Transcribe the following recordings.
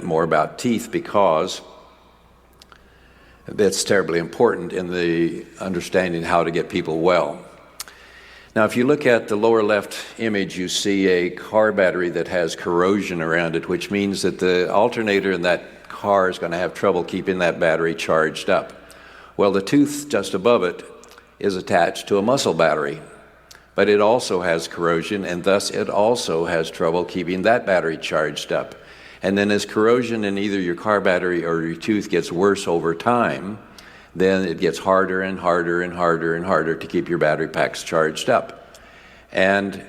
more about teeth because that's terribly important in the understanding how to get people well. Now, if you look at the lower left image, you see a car battery that has corrosion around it, which means that the alternator in that car is going to have trouble keeping that battery charged up. Well, the tooth just above it is attached to a muscle battery, but it also has corrosion, and thus it also has trouble keeping that battery charged up. And then as corrosion in either your car battery or your tooth gets worse over time, then it gets harder and harder and harder and harder to keep your battery packs charged up. And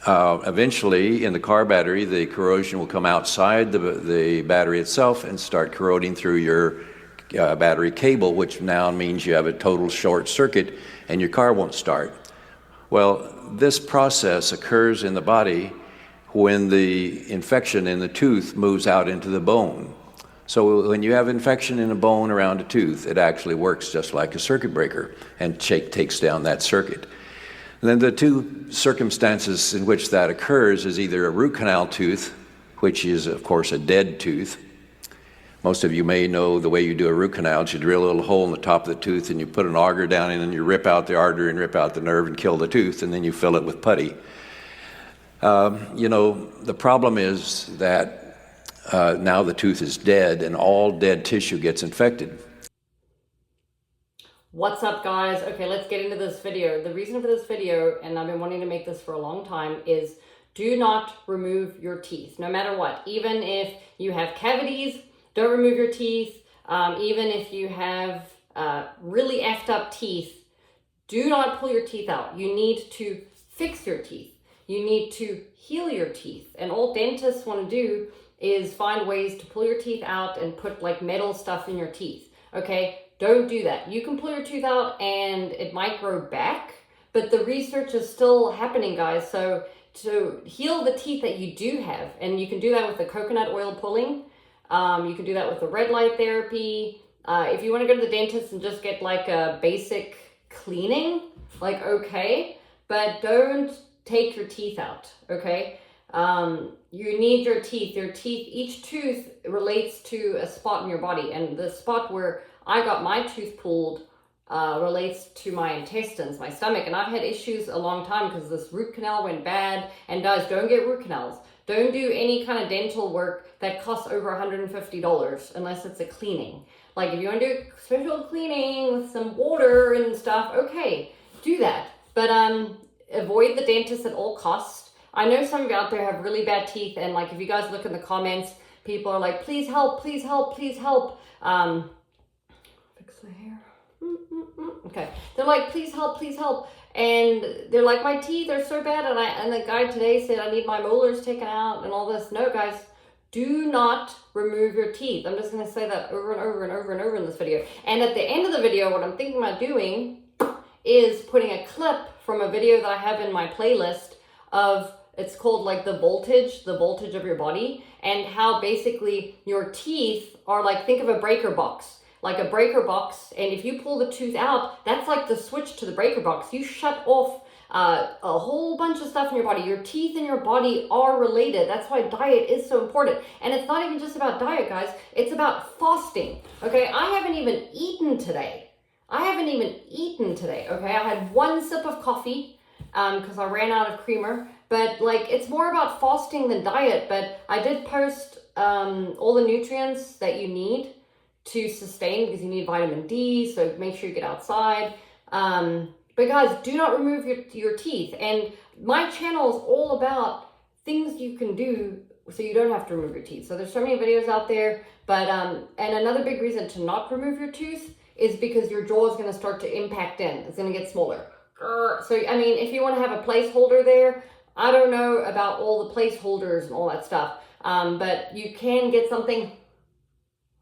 eventually in the car battery, the corrosion will come outside the battery itself and start corroding through your battery cable, which now means you have a total short circuit and your car won't start. Well, this process occurs in the body when the infection in the tooth moves out into the bone. So when you have infection in a bone around a tooth, it actually works just like a circuit breaker and takes down that circuit. And then the two circumstances in which that occurs is either a root canal tooth, which is of course a dead tooth. Most of you may know the way you do a root canal is you drill a little hole in the top of the tooth and you put an auger down in and you rip out the artery and rip out the nerve and kill the tooth, and then you fill it with putty. The problem is that now the tooth is dead and all dead tissue gets infected. What's up, guys? Okay, let's get into this video. The reason for this video, and I've been wanting to make this for a long time, is do not remove your teeth, no matter what. Even if you have cavities, don't remove your teeth. Even if you have really effed up teeth, do not pull your teeth out. You need to fix your teeth. You need to heal your teeth. And all dentists want to do is find ways to pull your teeth out and put like metal stuff in your teeth. Okay, don't do that. You can pull your tooth out and it might grow back, but the research is still happening, guys. So to heal the teeth that you do have, and you can do that with the coconut oil pulling. You can do that with the red light therapy. If you want to go to the dentist and just get like a basic cleaning, like okay, but don't take your teeth out, okay? You need your teeth. Your teeth, each tooth relates to a spot in your body, and the spot where I got my tooth pulled relates to my intestines, my stomach, and I've had issues a long time because this root canal went bad. And guys, don't get root canals. Don't do any kind of dental work that costs over $150 unless it's a cleaning. Like if you want to do special cleaning with some water and stuff, okay, do that. But avoid the dentist at all costs. I know some of you out there have really bad teeth, and like if you guys look in the comments, people are like, please help, please help, please help. Fix the hair. Okay, they're like, please help, please help. And they're like, my teeth are so bad, and the guy today said I need my molars taken out and all this. No, guys, do not remove your teeth. I'm just going to say that over and over and over and over in this video. And at the end of the video, what I'm thinking about doing is putting a clip from a video that I have in my playlist of, it's called like the voltage of your body, and how basically your teeth are like, think of a breaker box. Like a breaker box, and if you pull the tooth out, that's like the switch to the breaker box. You shut off a whole bunch of stuff in your body. Your teeth and your body are related. That's why diet is so important. And it's not even just about diet, guys. It's about fasting. Okay, I haven't even eaten today. Okay, I had one sip of coffee because I ran out of creamer. But like, it's more about fasting than diet. But I did post all the nutrients that you need to sustain, because you need vitamin D, so make sure you get outside. But guys, do not remove your teeth. And my channel is all about things you can do so you don't have to remove your teeth. So there's so many videos out there. But and another big reason to not remove your tooth is because your jaw is going to start to impact in. It's going to get smaller. So I mean, if you want to have a placeholder there, I don't know about all the placeholders and all that stuff, but you can get something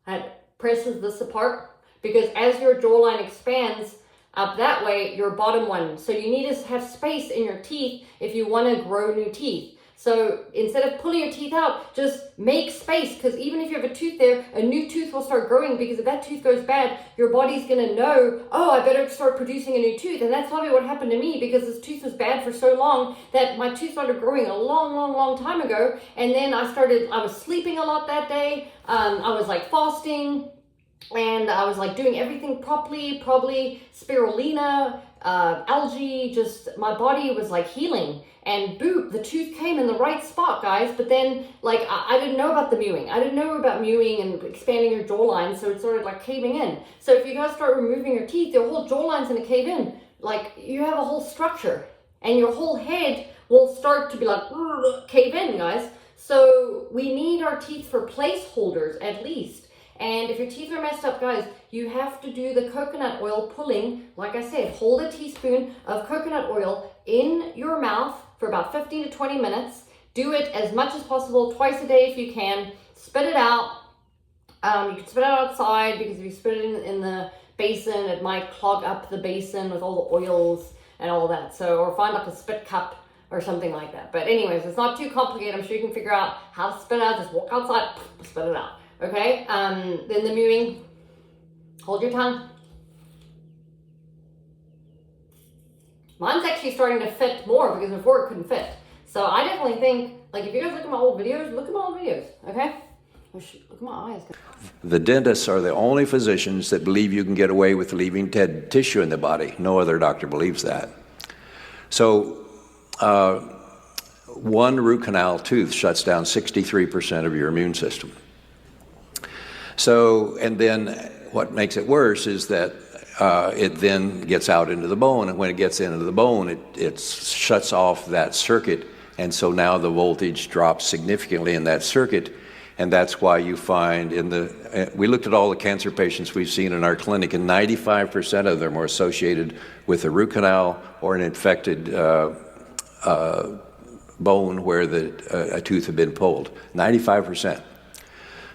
that presses this apart, because as your jawline expands up that way, your bottom one, so you need to have space in your teeth if you want to grow new teeth. So instead of pulling your teeth out, just make space, because even if you have a tooth there, a new tooth will start growing, because if that tooth goes bad, your body's going to know, oh, I better start producing a new tooth. And that's probably what happened to me, because this tooth was bad for so long that my tooth started growing a long time ago. And then I was sleeping a lot that day. I was like fasting, and I was like doing everything properly, probably spirulina, algae, just my body was like healing. And boop, the tooth came in the right spot, guys. But then, like, I didn't know about the mewing. I didn't know about mewing and expanding your jawline, so it started like caving in. So if you guys start removing your teeth, your whole jawline's gonna cave in. Like, you have a whole structure, and your whole head will start to be like, cave in, guys. So we need our teeth for placeholders, at least. And if your teeth are messed up, guys, you have to do the coconut oil pulling. Like I said, hold a teaspoon of coconut oil in your mouth for about 15 to 20 minutes. Do it as much as possible, twice a day if you can. Spit it out. You can spit it outside, because if you spit it in the basin, it might clog up the basin with all the oils and all that. So, or find like a spit cup or something like that. But anyways, it's not too complicated. I'm sure you can figure out how to spit out. Just walk outside, spit it out. Okay, then the mewing, hold your tongue. Mine's actually starting to fit more, because before it couldn't fit. So I definitely think, like, if you guys look at my old videos, okay? Oh, shoot, look at my eyes. The dentists are the only physicians that believe you can get away with leaving dead tissue in the body. No other doctor believes that. So one root canal tooth shuts down 63% of your immune system. So, and then what makes it worse is that it then gets out into the bone, and when it gets into the bone, it shuts off that circuit, and so now the voltage drops significantly in that circuit, and that's why you find we looked at all the cancer patients we've seen in our clinic, and 95% of them were associated with a root canal or an infected bone where a tooth had been pulled. 95%.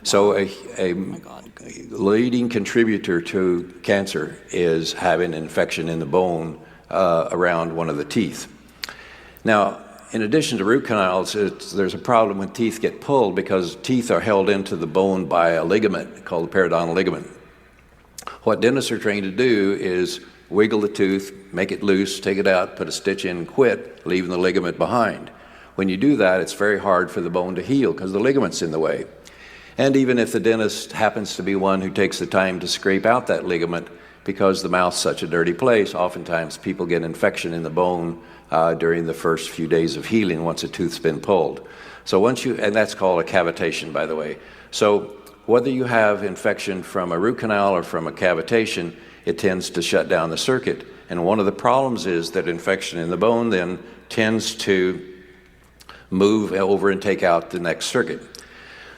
So a leading contributor to cancer is having an infection in the bone around one of the teeth. Now, in addition to root canals, there's a problem when teeth get pulled, because teeth are held into the bone by a ligament called the periodontal ligament. What dentists are trained to do is wiggle the tooth, make it loose, take it out, put a stitch in, quit, leaving the ligament behind. When you do that, it's very hard for the bone to heal, because the ligament's in the way. And even if the dentist happens to be one who takes the time to scrape out that ligament, because the mouth's such a dirty place, oftentimes people get infection in the bone during the first few days of healing once a tooth's been pulled. So and that's called a cavitation, by the way. So whether you have infection from a root canal or from a cavitation, it tends to shut down the circuit. And one of the problems is that infection in the bone then tends to move over and take out the next circuit.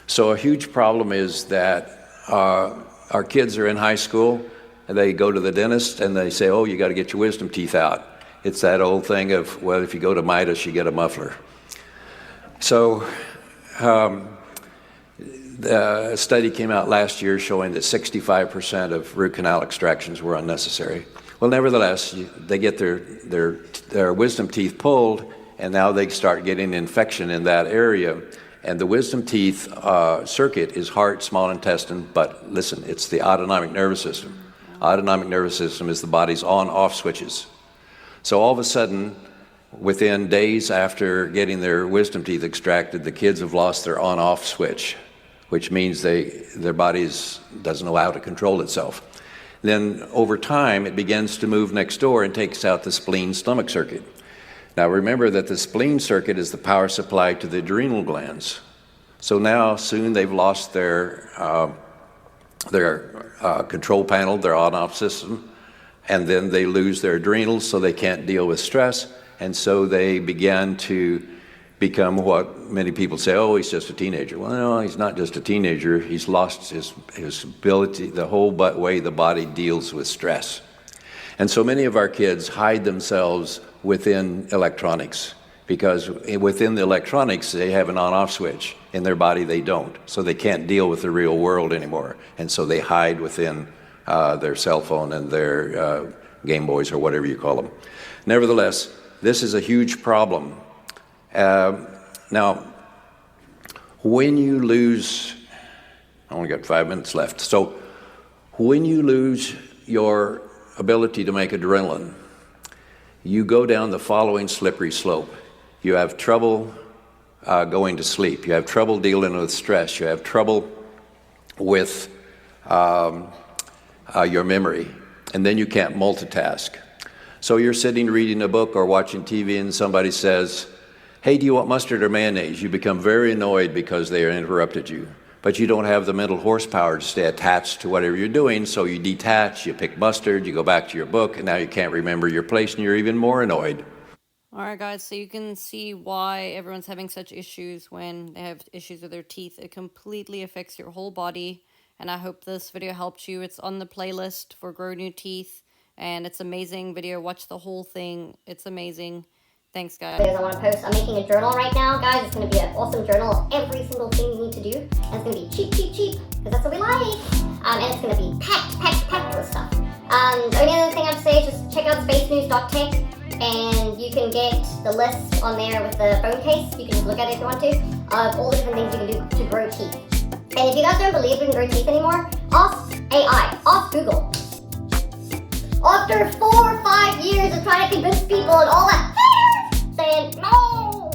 So a huge problem is that our kids are in high school, and they go to the dentist and they say, oh, you got to get your wisdom teeth out. It's that old thing of, well, if you go to Midas, you get a muffler. So the study came out last year showing that 65% of root canal extractions were unnecessary. Well, nevertheless, they get their wisdom teeth pulled, and now they start getting infection in that area. And the wisdom teeth circuit is heart, small intestine, but listen, it's the autonomic nervous system. Autonomic nervous system is the body's on-off switches. So all of a sudden, within days after getting their wisdom teeth extracted, the kids have lost their on-off switch, which means their bodies doesn't know how to control itself. Then over time, it begins to move next door and takes out the spleen stomach circuit. Now remember that the spleen circuit is the power supply to the adrenal glands. So now soon they've lost their control panel, their on-off system, and then they lose their adrenals, so they can't deal with stress, and so they began to become what many people say, oh, he's just a teenager. Well, no, he's not just a teenager. He's lost his ability, the whole way the body deals with stress. And so many of our kids hide themselves within electronics, because within the electronics, they have an on-off switch. In their body, they don't. So they can't deal with the real world anymore. And so they hide within their cell phone and their Game Boys or whatever you call them. Nevertheless, this is a huge problem. Now, when you lose, I only got 5 minutes left. So when you lose your ability to make adrenaline, you go down the following slippery slope. You have trouble going to sleep. You have trouble dealing with stress. You have trouble with your memory. And then you can't multitask. So you're sitting reading a book or watching TV and somebody says, hey, do you want mustard or mayonnaise? You become very annoyed because they interrupted you. But you don't have the mental horsepower to stay attached to whatever you're doing, so you detach, you pick mustard, you go back to your book, and now you can't remember your place and you're even more annoyed. Alright guys, so you can see why everyone's having such issues when they have issues with their teeth. It completely affects your whole body, and I hope this video helped you. It's on the playlist for Grow New Teeth, and it's an amazing video. Watch the whole thing. It's amazing. Thanks, guys. I want to post. I'm making a journal right now, guys. It's going to be an awesome journal of every single thing you need to do. And it's going to be cheap, because that's what we like. And it's going to be packed with stuff. The only other thing I have to say is just check out spacenews.tech, and you can get the list on there with the phone case. You can just look at it if you want to, of all the different things you can do to grow teeth. And if you guys don't believe we can grow teeth anymore, ask AI, ask Google. After 4 or 5 years of trying to convince people and all that, saying, no,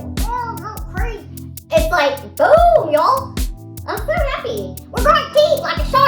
you're crazy. It's like, boom, y'all. I'm so happy. We're growing teeth like a shark.